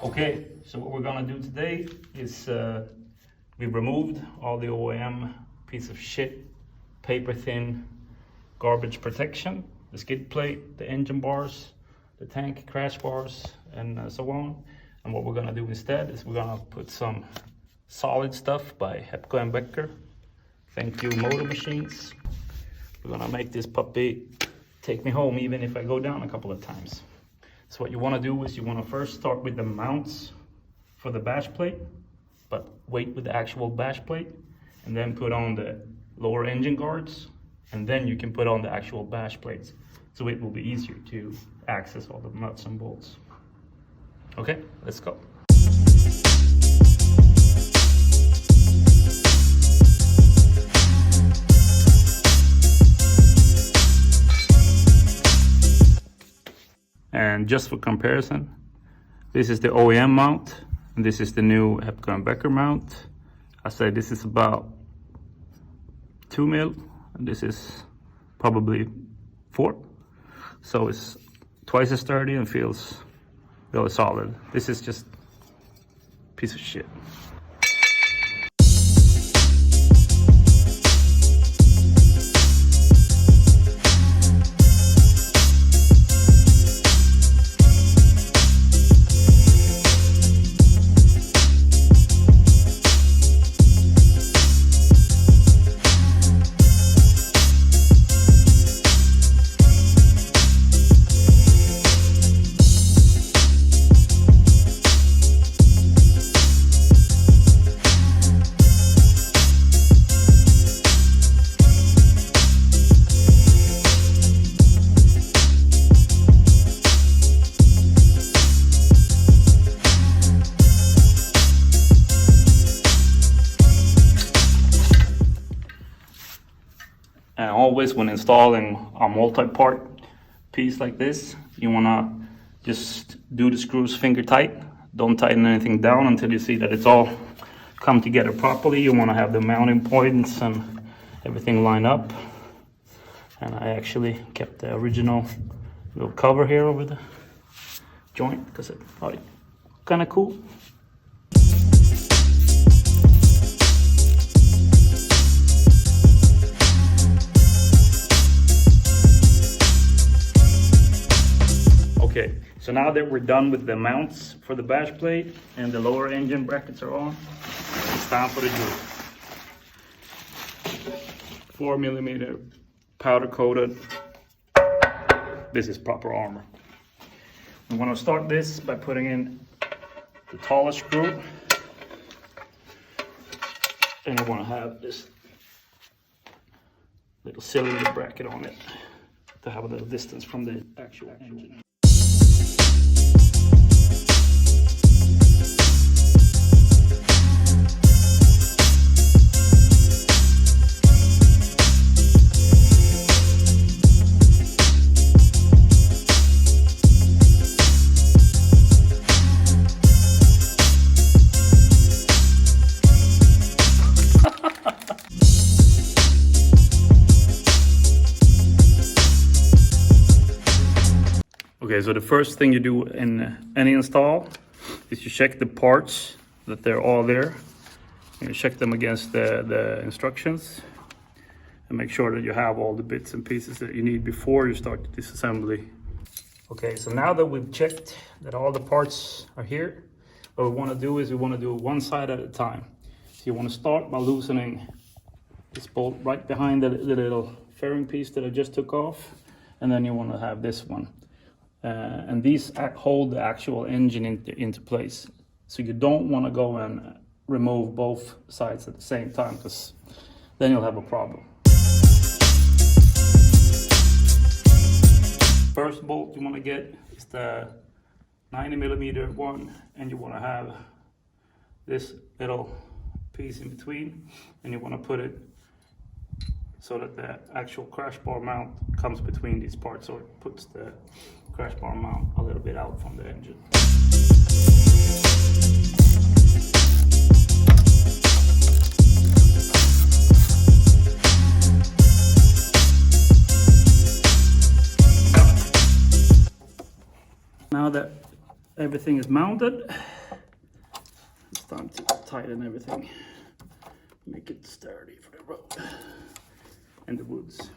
Okay, so what we're gonna do today is we removed all the OEM piece of shit, paper thin garbage protection, the skid plate, the engine bars, the tank crash bars, and so on. And what we're gonna do instead is we're gonna put some solid stuff by Hepco Becker. Thank you, Motor Machines. We're gonna make this puppy take me home even if I go down a couple of times. So what you want to do is you want to first start with the mounts for the bash plate, but wait with the actual bash plate, and then put on the lower engine guards, and then you can put on the actual bash plates. So it will be easier to access all the nuts and bolts. Okay, let's go. And just for comparison, this is the OEM mount, and this is the new Hepco Becker mount. I say this is about 2 mil, and this is probably 4. So it's twice as sturdy and feels really solid. This is just a piece of shit. And always when installing a multi-part piece like this, you wanna just do the screws finger tight. Don't tighten anything down until you see that it's all come together properly. You wanna have the mounting points and everything lined up. And I actually kept the original little cover here over the joint because I thought it kinda cool. Okay, so now that we're done with the mounts for the bash plate and the lower engine brackets are on, it's time for the drill. 4mm powder coated. This is proper armor. I'm gonna start this by putting in the tallest screw. And I wanna have this little cylinder bracket on it to have a little distance from the actual engine. Okay, so the first thing you do in any install is you check the parts, that they're all there. And you check them against the instructions and make sure that you have all the bits and pieces that you need before you start the disassembly. Okay, so now that we've checked that all the parts are here, what we want to do is we want to do it one side at a time. So you want to start by loosening this bolt right behind the little fairing piece that I just took off, and then you want to have this one. And these hold the actual engine into place. So you don't want to go and remove both sides at the same time, because then you'll have a problem. First bolt you want to get is the 90mm one, and you want to have this little piece in between, and you want to put it so that the actual crash bar mount comes between these parts, so it puts the crash bar mount a little bit out from the engine. Now that everything is mounted, time to tighten everything, make it sturdy for the road and the woods.